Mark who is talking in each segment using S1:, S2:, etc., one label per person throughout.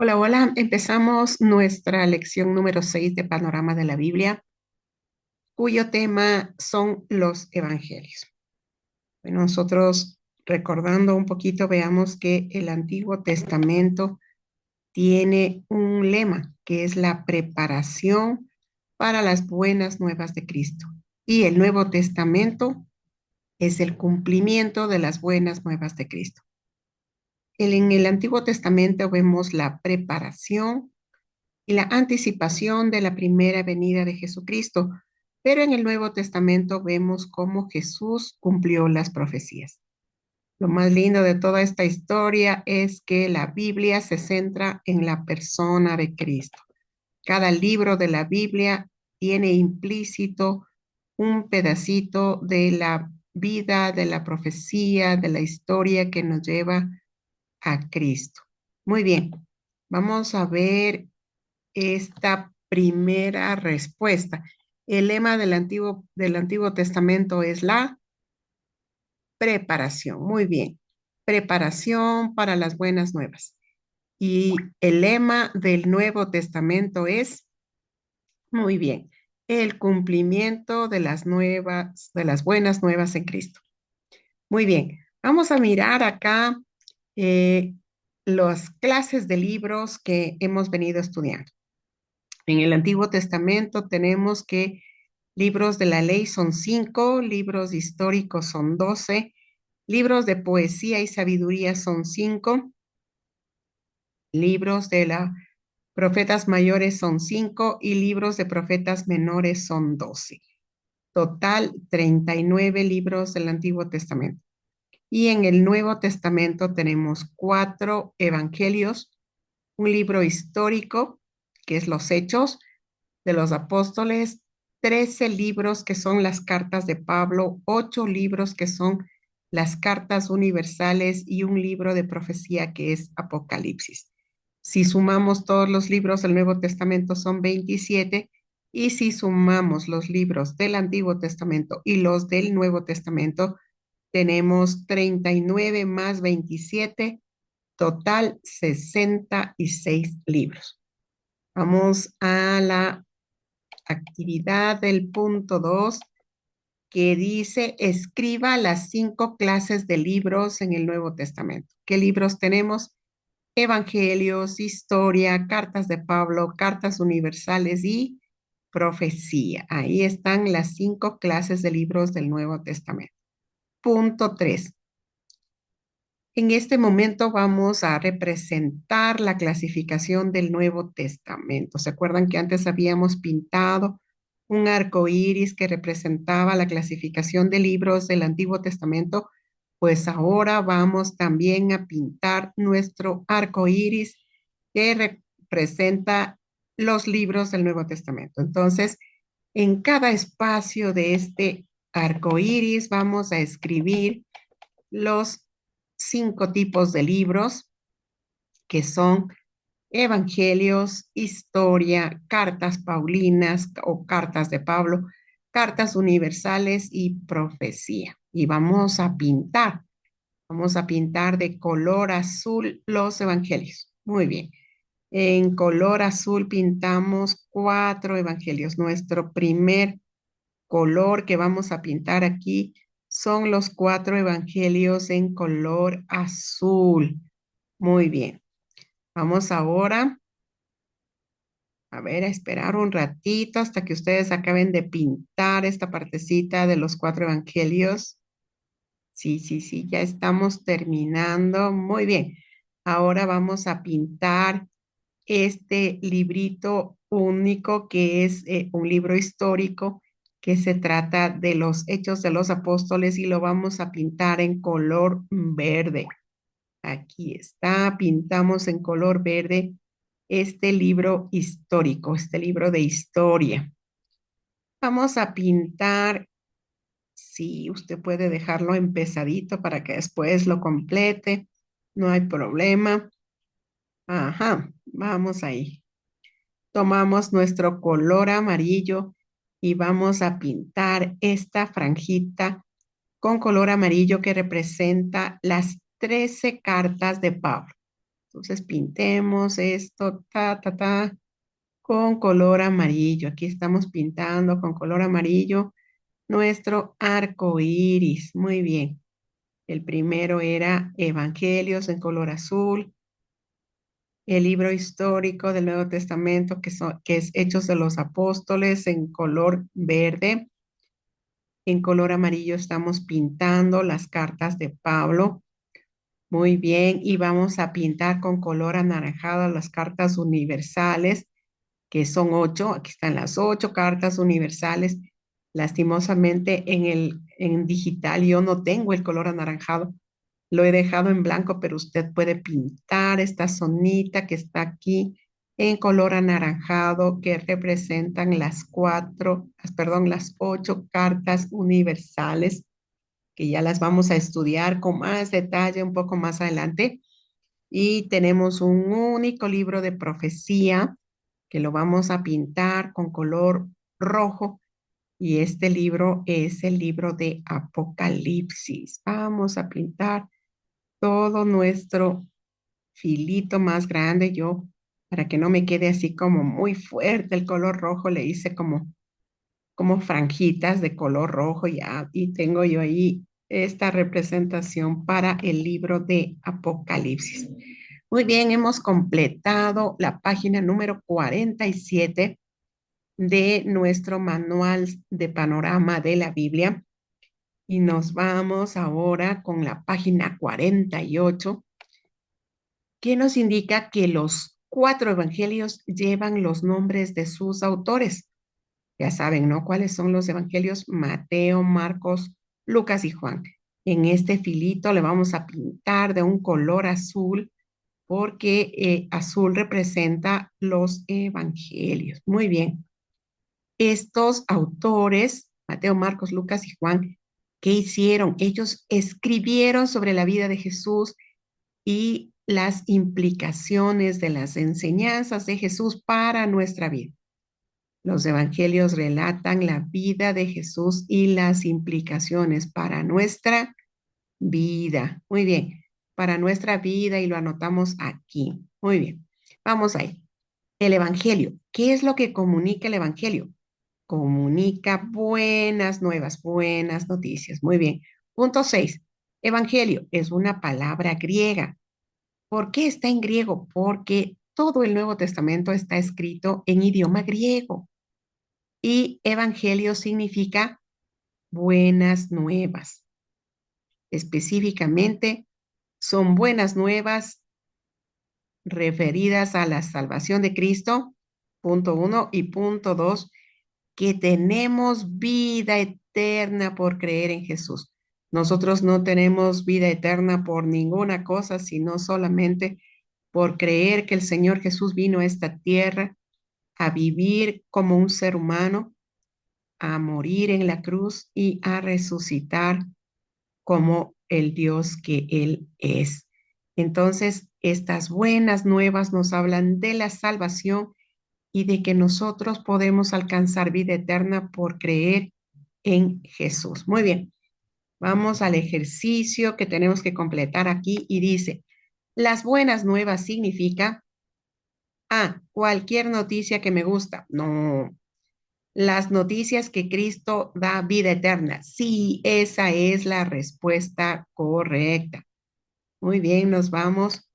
S1: Hola, hola. Empezamos nuestra lección número 6 de Panorama de la Biblia, cuyo tema son los evangelios. Bueno, nosotros recordando un poquito, veamos que el Antiguo Testamento tiene un lema que es la preparación para las buenas nuevas de Cristo. Y el Nuevo Testamento es el cumplimiento de las buenas nuevas de Cristo. En el Antiguo Testamento vemos la preparación y la anticipación de la primera venida de Jesucristo, pero en el Nuevo Testamento vemos cómo Jesús cumplió las profecías. Lo más lindo de toda esta historia es que la Biblia se centra en la persona de Cristo. Cada libro de la Biblia tiene implícito un pedacito de la vida, de la profecía, de la historia que nos lleva a Cristo. Muy bien, vamos a ver esta primera respuesta. El lema del Antiguo Testamento es la preparación. Muy bien. Preparación para las buenas nuevas. Y el lema del Nuevo Testamento es, muy bien, el cumplimiento de las buenas nuevas en Cristo. Muy bien. Vamos a mirar acá eh, las clases de libros que hemos venido estudiando. En el Antiguo Testamento tenemos que libros de la ley son 5, libros históricos son 12, libros de poesía y sabiduría son 5, libros de la profetas mayores son 5 y libros de profetas menores son 12. Total, 39 libros del Antiguo Testamento. Y en el Nuevo Testamento tenemos 4 evangelios, un libro histórico, que es los Hechos de los Apóstoles, 13 libros que son las cartas de Pablo, 8 libros que son las cartas universales y un libro de profecía que es Apocalipsis. Si sumamos todos los libros del Nuevo Testamento son 27 y si sumamos los libros del Antiguo Testamento y los del Nuevo Testamento, tenemos 39 más 27, total 66 libros. Vamos a la actividad del punto 2 que dice, escriba las 5 clases de libros en el Nuevo Testamento. ¿Qué libros tenemos? Evangelios, historia, cartas de Pablo, cartas universales y profecía. Ahí están las 5 clases de libros del Nuevo Testamento. Punto 3. En este momento vamos a representar la clasificación del Nuevo Testamento. ¿Se acuerdan que antes habíamos pintado un arco iris que representaba la clasificación de libros del Antiguo Testamento? Pues ahora vamos también a pintar nuestro arco iris que representa los libros del Nuevo Testamento. Entonces, en cada espacio de este arco iris vamos a escribir los 5 tipos de libros que son evangelios, historia, cartas paulinas o cartas de Pablo, cartas universales y profecía. Y vamos a pintar de color azul los evangelios. Muy bien. En color azul pintamos 4 evangelios. Nuestro primer color que vamos a pintar aquí son los 4 evangelios en color azul. Muy bien. Vamos ahora a ver, a esperar un ratito hasta que ustedes acaben de pintar esta partecita de los 4 evangelios. Sí, sí, sí, ya estamos terminando. Muy bien. Ahora vamos a pintar este librito único que es un libro histórico que se trata de los Hechos de los Apóstoles y lo vamos a pintar en color verde. Aquí está, pintamos en color verde este libro histórico, este libro de historia. Vamos a pintar, si usted puede dejarlo empezadito para que después lo complete, no hay problema. Ajá, vamos ahí. Tomamos nuestro color amarillo y vamos a pintar esta franjita con color amarillo que representa las 13 cartas de Pablo. Entonces pintemos esto, con color amarillo. Aquí estamos pintando con color amarillo nuestro arco iris. Muy bien. El primero era Evangelios en color azul, el libro histórico del Nuevo Testamento, que es Hechos de los Apóstoles en color verde. En color amarillo estamos pintando las cartas de Pablo. Muy bien, y vamos a pintar con color anaranjado las cartas universales, que son 8. Aquí están las 8 cartas universales. Lastimosamente en digital yo no tengo el color anaranjado. Lo he dejado en blanco, pero usted puede pintar esta zonita que está aquí en color anaranjado que representan las 8 cartas universales que ya las vamos a estudiar con más detalle un poco más adelante. Y tenemos un único libro de profecía que lo vamos a pintar con color rojo. Y este libro es el libro de Apocalipsis. Vamos a pintar todo nuestro filito más grande. Yo, para que no me quede así como muy fuerte el color rojo, le hice como franjitas de color rojo ya. Y tengo yo ahí esta representación para el libro de Apocalipsis. Muy bien, hemos completado la página número 47 de nuestro manual de panorama de la Biblia y nos vamos ahora con la página 48 que nos indica que los 4 evangelios llevan los nombres de sus autores. Ya saben, ¿no? ¿Cuáles son los evangelios? Mateo, Marcos, Lucas y Juan. En este filito le vamos a pintar de un color azul porque azul representa los evangelios. Muy bien. Estos autores, Mateo, Marcos, Lucas y Juan, ¿qué hicieron? Ellos escribieron sobre la vida de Jesús y las implicaciones de las enseñanzas de Jesús para nuestra vida. Los evangelios relatan la vida de Jesús y las implicaciones para nuestra vida. Muy bien, para nuestra vida y lo anotamos aquí. Muy bien, vamos ahí. El evangelio. ¿Qué es lo que comunica el evangelio? Comunica buenas noticias. Muy bien. Punto 6. Evangelio es una palabra griega. ¿Por qué está en griego? Porque todo el Nuevo Testamento está escrito en idioma griego y evangelio significa buenas nuevas. Específicamente, son buenas nuevas referidas a la salvación de Cristo, punto 1, y punto 2, que tenemos vida eterna por creer en Jesús. Nosotros no tenemos vida eterna por ninguna cosa, sino solamente por creer que el Señor Jesús vino a esta tierra a vivir como un ser humano, a morir en la cruz y a resucitar como el Dios que Él es. Entonces, estas buenas nuevas nos hablan de la salvación y de que nosotros podemos alcanzar vida eterna por creer en Jesús. Muy bien, vamos al ejercicio que tenemos que completar aquí y dice, las buenas nuevas significa cualquier noticia que me gusta. No, las noticias que Cristo da vida eterna. Sí, esa es la respuesta correcta. Muy bien, nos vamos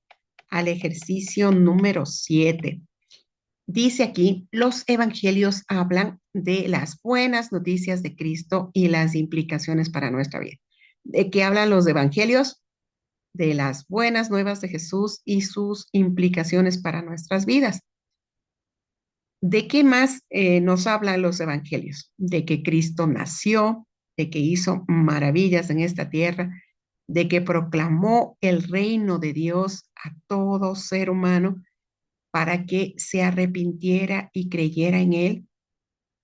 S1: al ejercicio número 7. Dice aquí, los evangelios hablan de las buenas noticias de Cristo y las implicaciones para nuestra vida. ¿De qué hablan los evangelios? De las buenas nuevas de Jesús y sus implicaciones para nuestras vidas. ¿De qué más nos hablan los evangelios? De que Cristo nació, de que hizo maravillas en esta tierra, de que proclamó el reino de Dios a todo ser humano para que se arrepintiera y creyera en él.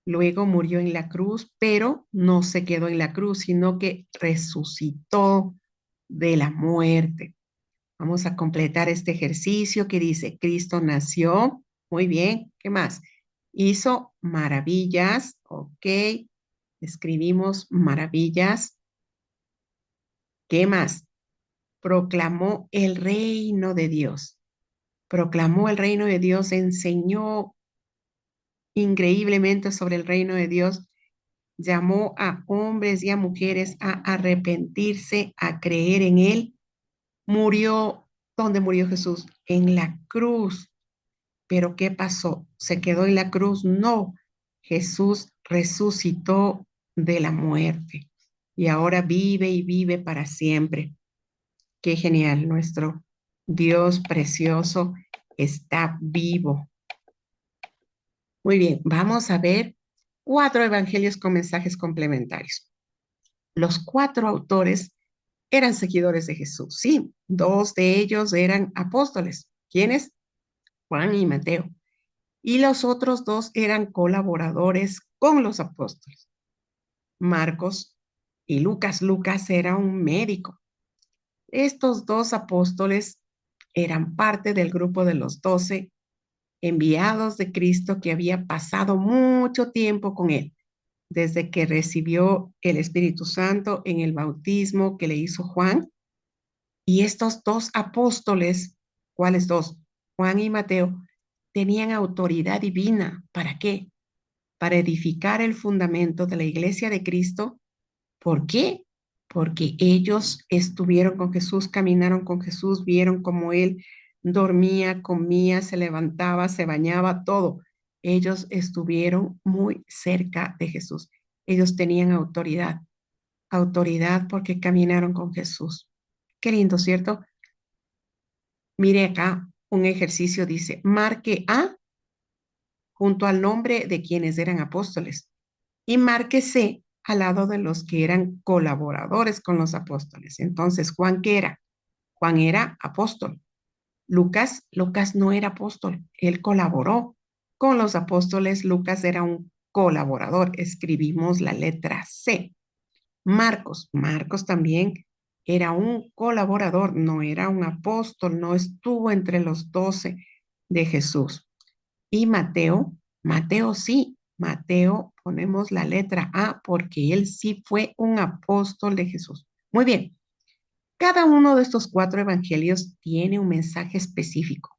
S1: Luego murió en la cruz, pero no se quedó en la cruz, sino que resucitó de la muerte. Vamos a completar este ejercicio que dice, Cristo nació, muy bien, ¿qué más? Hizo maravillas, ok, escribimos maravillas, ¿qué más? Proclamó el reino de Dios. proclamó el reino de Dios, enseñó increíblemente sobre el reino de Dios, llamó a hombres y a mujeres a arrepentirse, a creer en Él. Murió, ¿dónde murió Jesús? En la cruz. Pero ¿qué pasó? ¿Se quedó en la cruz? No. Jesús resucitó de la muerte y ahora vive y vive para siempre. Qué genial, nuestro Dios precioso está vivo. Muy bien, vamos a ver 4 evangelios con mensajes complementarios. Los 4 autores eran seguidores de Jesús. Sí, 2 de ellos eran apóstoles. ¿Quiénes? Juan y Mateo. Y los otros 2 eran colaboradores con los apóstoles. Marcos y Lucas. Lucas era un médico. Estos 2 apóstoles eran parte del grupo de los 12 enviados de Cristo que había pasado mucho tiempo con él, desde que recibió el Espíritu Santo en el bautismo que le hizo Juan. Y estos 2 apóstoles, ¿cuáles 2? Juan y Mateo, tenían autoridad divina. ¿Para qué? Para edificar el fundamento de la iglesia de Cristo. ¿Por qué? Porque ellos estuvieron con Jesús, caminaron con Jesús, vieron cómo Él dormía, comía, se levantaba, se bañaba, todo. Ellos estuvieron muy cerca de Jesús. Ellos tenían autoridad, autoridad porque caminaron con Jesús. Qué lindo, ¿cierto? Mire acá, un ejercicio dice, marque A junto al nombre de quienes eran apóstoles y marque C al lado de los que eran colaboradores con los apóstoles. Entonces, ¿Juan qué era? Juan era apóstol. Lucas no era apóstol, él colaboró con los apóstoles. Lucas era un colaborador. Escribimos la letra C. Marcos también era un colaborador, no era un apóstol, no estuvo entre los 12 de Jesús. Y Mateo sí, Mateo ponemos la letra A porque él sí fue un apóstol de Jesús. Muy bien, cada uno de estos 4 evangelios tiene un mensaje específico.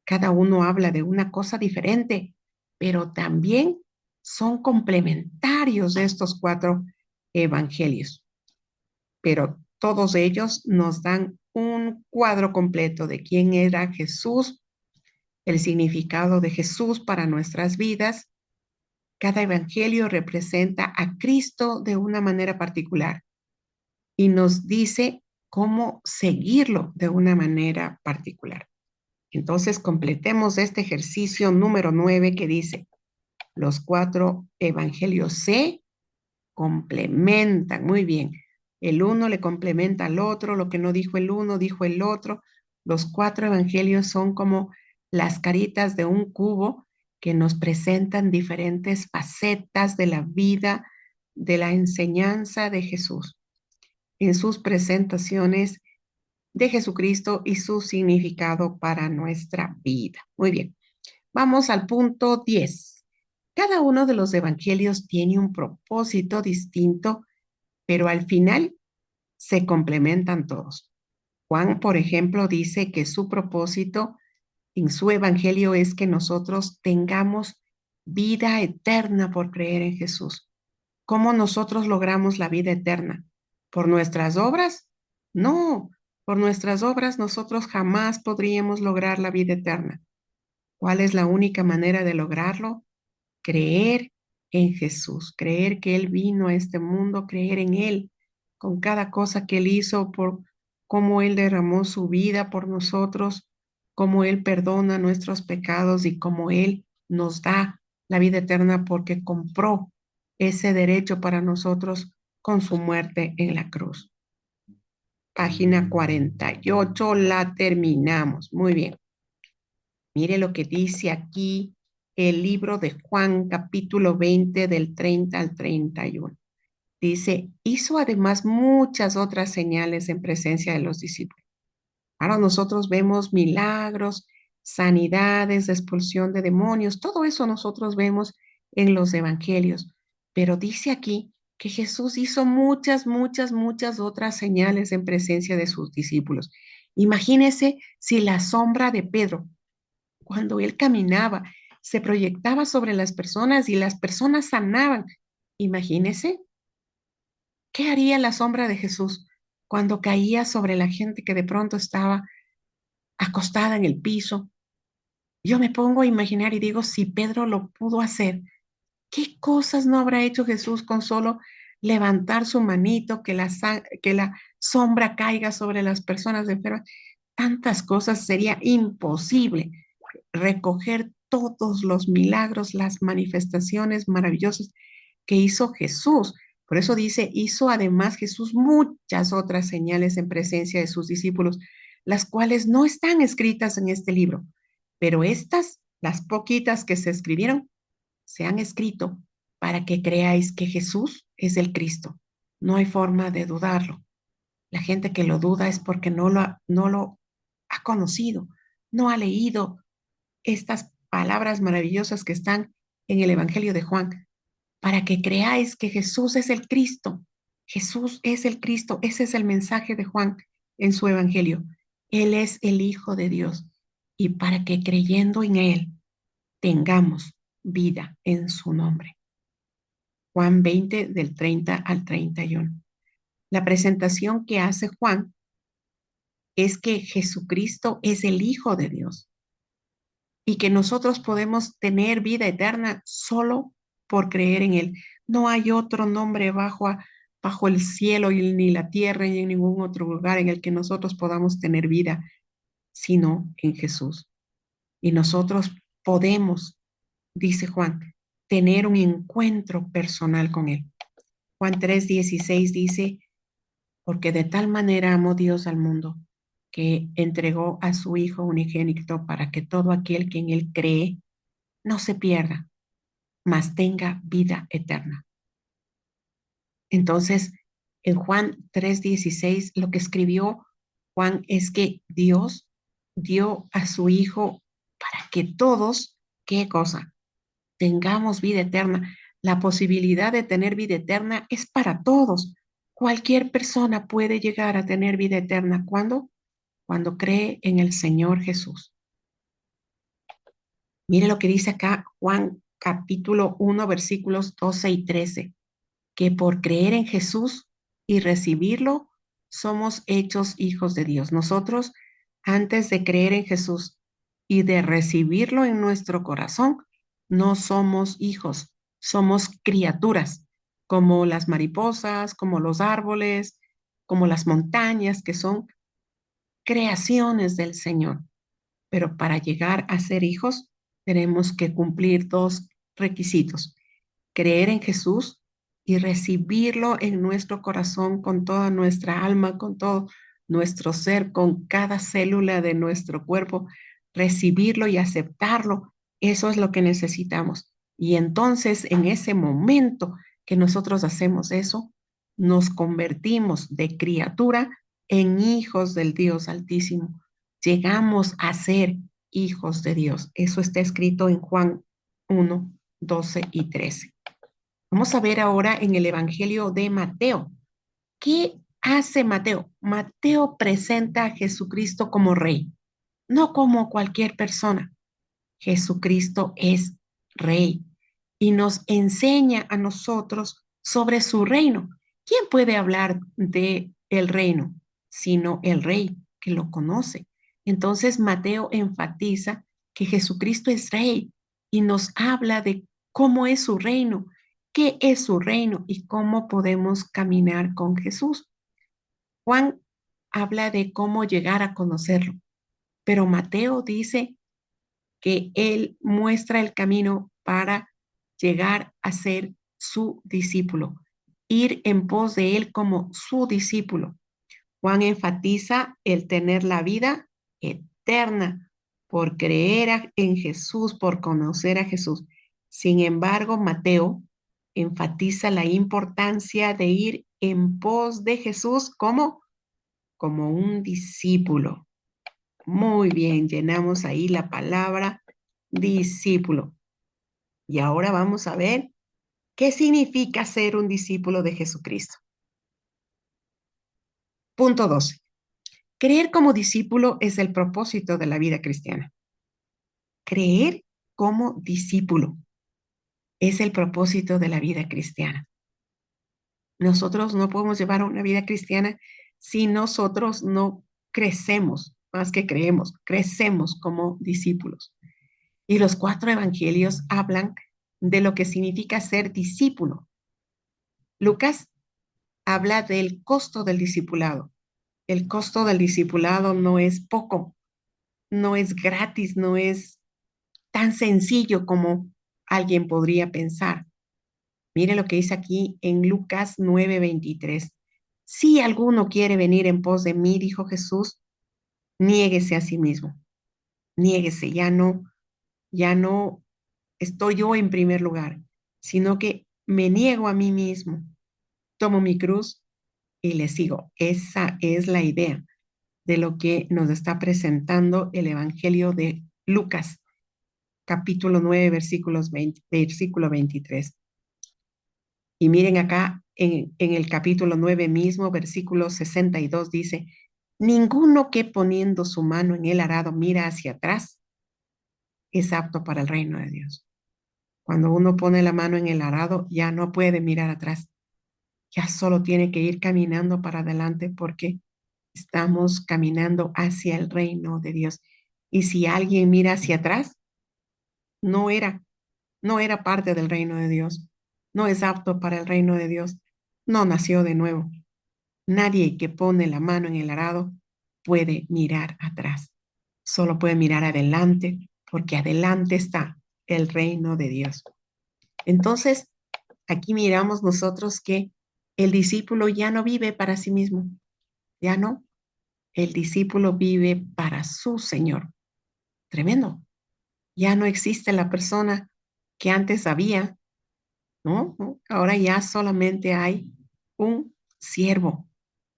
S1: Cada uno habla de una cosa diferente, pero también son complementarios de estos 4 evangelios. Pero todos ellos nos dan un cuadro completo de quién era Jesús, el significado de Jesús para nuestras vidas. Cada evangelio representa a Cristo de una manera particular y nos dice cómo seguirlo de una manera particular. Entonces, completemos este ejercicio número 9 que dice, los 4 evangelios se complementan. Muy bien. El uno le complementa al otro, lo que no dijo el uno, dijo el otro. Los 4 evangelios son como las caritas de un cubo que nos presentan diferentes facetas de la vida, de la enseñanza de Jesús, en sus presentaciones de Jesucristo y su significado para nuestra vida. Muy bien, vamos al punto 10. Cada uno de los evangelios tiene un propósito distinto, pero al final se complementan todos. Juan, por ejemplo, dice que su propósito en su evangelio es que nosotros tengamos vida eterna por creer en Jesús. ¿Cómo nosotros logramos la vida eterna? ¿Por nuestras obras? No, por nuestras obras nosotros jamás podríamos lograr la vida eterna. ¿Cuál es la única manera de lograrlo? Creer en Jesús, creer que Él vino a este mundo, creer en Él, con cada cosa que Él hizo, por cómo Él derramó su vida por nosotros, cómo Él perdona nuestros pecados y cómo Él nos da la vida eterna porque compró ese derecho para nosotros con su muerte en la cruz. Página 48, la terminamos. Muy bien. Mire lo que dice aquí el libro de Juan, capítulo 20, del 30 al 31. Dice, hizo además muchas otras señales en presencia de los discípulos. Ahora nosotros vemos milagros, sanidades, expulsión de demonios, todo eso nosotros vemos en los evangelios. Pero dice aquí que Jesús hizo muchas otras señales en presencia de sus discípulos. Imagínese si la sombra de Pedro cuando él caminaba, se proyectaba sobre las personas y las personas sanaban. Imagínese, ¿qué haría la sombra de Jesús cuando caía sobre la gente que de pronto estaba acostada en el piso? Yo me pongo a imaginar y digo, si Pedro lo pudo hacer, ¿qué cosas no habrá hecho Jesús con solo levantar su manito, que la sombra caiga sobre las personas enfermas? Tantas cosas sería imposible recoger todos los milagros, las manifestaciones maravillosas que hizo Jesús. Por eso dice, hizo además Jesús muchas otras señales en presencia de sus discípulos, las cuales no están escritas en este libro, pero estas, las poquitas que se escribieron, se han escrito para que creáis que Jesús es el Cristo. No hay forma de dudarlo. La gente que lo duda es porque no lo ha conocido, no ha leído estas palabras maravillosas que están en el Evangelio de Juan, para que creáis que Jesús es el Cristo. Jesús es el Cristo. Ese es el mensaje de Juan en su Evangelio. Él es el Hijo de Dios. Y para que creyendo en Él tengamos vida en su nombre. Juan 20 del 30 al 31. La presentación que hace Juan es que Jesucristo es el Hijo de Dios y que nosotros podemos tener vida eterna solo por creer en Él. No hay otro nombre bajo el cielo y ni la tierra y en ningún otro lugar en el que nosotros podamos tener vida, sino en Jesús. Y nosotros podemos, dice Juan, tener un encuentro personal con Él. Juan 3:16 dice, porque de tal manera amó Dios al mundo, que entregó a su Hijo unigénito para que todo aquel que en Él cree no se pierda, mas tenga vida eterna. Entonces, en Juan 3:16, lo que escribió Juan es que Dios dio a su Hijo para que todos, ¿qué cosa? Tengamos vida eterna. La posibilidad de tener vida eterna es para todos. Cualquier persona puede llegar a tener vida eterna. ¿Cuándo? Cuando cree en el Señor Jesús. Mire lo que dice acá Juan capítulo 1, versículos 12 y 13, que por creer en Jesús y recibirlo, somos hechos hijos de Dios. Nosotros, antes de creer en Jesús y de recibirlo en nuestro corazón, no somos hijos, somos criaturas, como las mariposas, como los árboles, como las montañas, que son creaciones del Señor. Pero para llegar a ser hijos, tenemos que cumplir dos requisitos: creer en Jesús y recibirlo en nuestro corazón con toda nuestra alma, con todo nuestro ser, con cada célula de nuestro cuerpo, recibirlo y aceptarlo. Eso es lo que necesitamos. Y entonces, en ese momento que nosotros hacemos eso, nos convertimos de criatura en hijos del Dios Altísimo. Llegamos a ser hijos de Dios. Eso está escrito en Juan 1, 12 y 13. Vamos a ver ahora en el Evangelio de Mateo. ¿Qué hace Mateo? Mateo presenta a Jesucristo como rey, no como cualquier persona. Jesucristo es rey y nos enseña a nosotros sobre su reino. ¿Quién puede hablar de el reino sino el rey que lo conoce? Entonces Mateo enfatiza que Jesucristo es rey y nos habla de cómo es su reino, qué es su reino y cómo podemos caminar con Jesús. Juan habla de cómo llegar a conocerlo, pero Mateo dice que Él muestra el camino para llegar a ser su discípulo, ir en pos de Él como su discípulo. Juan enfatiza el tener la vida eterna por creer en Jesús, por conocer a Jesús. Sin embargo, Mateo enfatiza la importancia de ir en pos de Jesús como un discípulo. Muy bien, llenamos ahí la palabra discípulo. Y ahora vamos a ver qué significa ser un discípulo de Jesucristo. Punto 12. Creer como discípulo es el propósito de la vida cristiana. creer como discípulo. Es el propósito de la vida cristiana. Nosotros no podemos llevar una vida cristiana si nosotros no crecemos, más que creemos, crecemos como discípulos. Y los 4 evangelios hablan de lo que significa ser discípulo. Lucas habla del costo del discipulado. El costo del discipulado no es poco, no es gratis, no es tan sencillo como alguien podría pensar. Mire lo que dice aquí en Lucas 9:23. Si alguno quiere venir en pos de mí, dijo Jesús, niéguese a sí mismo. Niéguese, ya no estoy yo en primer lugar, sino que me niego a mí mismo, tomo mi cruz y le sigo. Esa es la idea de lo que nos está presentando el Evangelio de Lucas, capítulo 9, versículo 23. Y miren acá en el capítulo 9 mismo, versículo 62 dice, ninguno que poniendo su mano en el arado mira hacia atrás es apto para el reino de Dios. Cuando uno pone la mano en el arado, ya no puede mirar atrás, ya solo tiene que ir caminando para adelante porque estamos caminando hacia el reino de Dios. Y si alguien mira hacia atrás, no era, no era parte del reino de Dios, no es apto para el reino de Dios, no nació de nuevo. Nadie que pone la mano en el arado puede mirar atrás, solo puede mirar adelante, porque adelante está el reino de Dios. Entonces, aquí miramos nosotros que el discípulo ya no vive para sí mismo, ya no, el discípulo vive para su Señor. Tremendo. Ya no existe la persona que antes había, ¿no? Ahora ya solamente hay un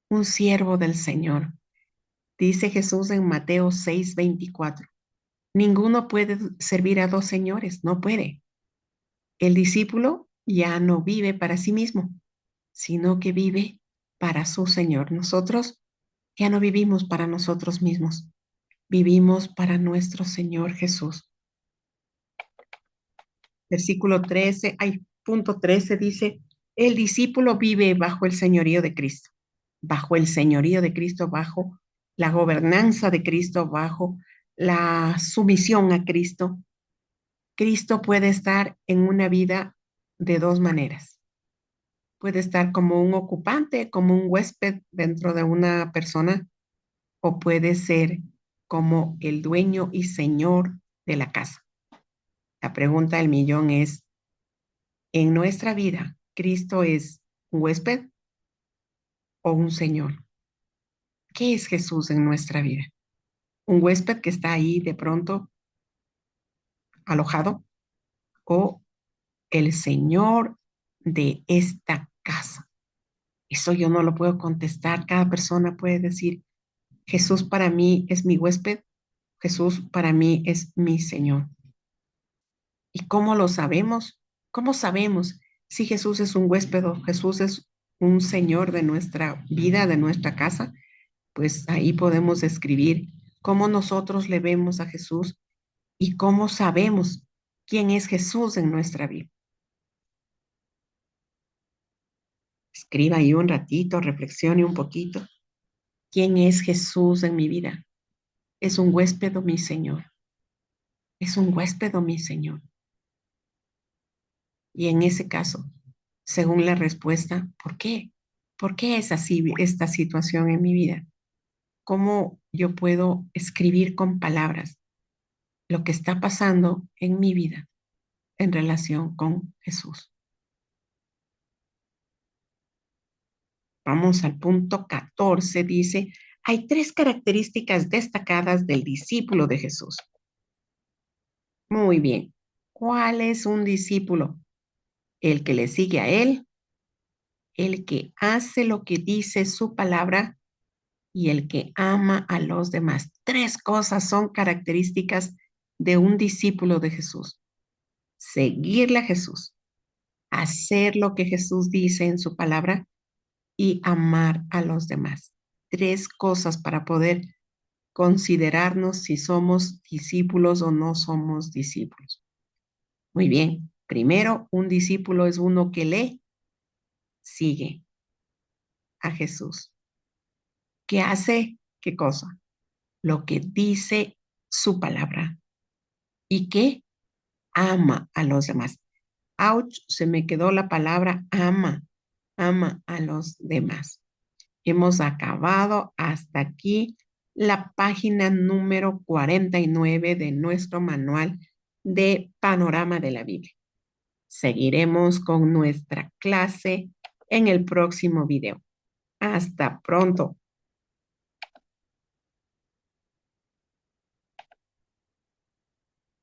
S1: un siervo del Señor. Dice Jesús en Mateo 6:24. Ninguno puede servir a dos señores, no puede. El discípulo ya no vive para sí mismo, sino que vive para su Señor. Nosotros ya no vivimos para nosotros mismos, vivimos para nuestro Señor Jesús. Versículo 13, punto 13 dice, el discípulo vive bajo el señorío de Cristo, bajo el señorío de Cristo, bajo la gobernanza de Cristo, bajo la sumisión a Cristo. Cristo puede estar en una vida de dos maneras. Puede estar como un ocupante, como un huésped dentro de una persona, o puede ser como el dueño y señor de la casa. La pregunta del millón es, en nuestra vida, ¿Cristo es un huésped o un señor? ¿Qué es Jesús en nuestra vida? ¿Un huésped que está ahí de pronto alojado o el señor de esta casa? Eso yo no lo puedo contestar. Cada persona puede decir, Jesús para mí es mi huésped, Jesús para mí es mi Señor. ¿Y cómo lo sabemos? ¿Cómo sabemos si Jesús es un huésped o Jesús es un Señor de nuestra vida, de nuestra casa? Pues ahí podemos escribir cómo nosotros le vemos a Jesús y cómo sabemos quién es Jesús en nuestra vida. Escriba ahí un ratito, reflexione un poquito. ¿Quién es Jesús en mi vida? ¿Es un huésped o mi Señor? ¿Es un huésped o mi Señor? Y en ese caso, según la respuesta, ¿por qué? ¿Por qué es así esta situación en mi vida? ¿Cómo yo puedo escribir con palabras lo que está pasando en mi vida en relación con Jesús? Vamos al punto 14, dice, hay 3 características destacadas del discípulo de Jesús. Muy bien. ¿Cuál es un discípulo? El que le sigue a él, el que hace lo que dice su palabra y el que ama a los demás. 3 cosas son características de un discípulo de Jesús. Seguirle a Jesús, hacer lo que Jesús dice en su palabra y amar a los demás. 3 cosas para poder considerarnos si somos discípulos o no somos discípulos. Muy bien. Primero, un discípulo es uno que lee, sigue a Jesús. ¿Qué hace? ¿Qué cosa? Lo que dice su palabra y que ama a los demás. Ouch, se me quedó la palabra ama, ama a los demás. Hemos acabado hasta aquí la página número 49 de nuestro manual de Panorama de la Biblia. Seguiremos con nuestra clase en el próximo video. Hasta pronto.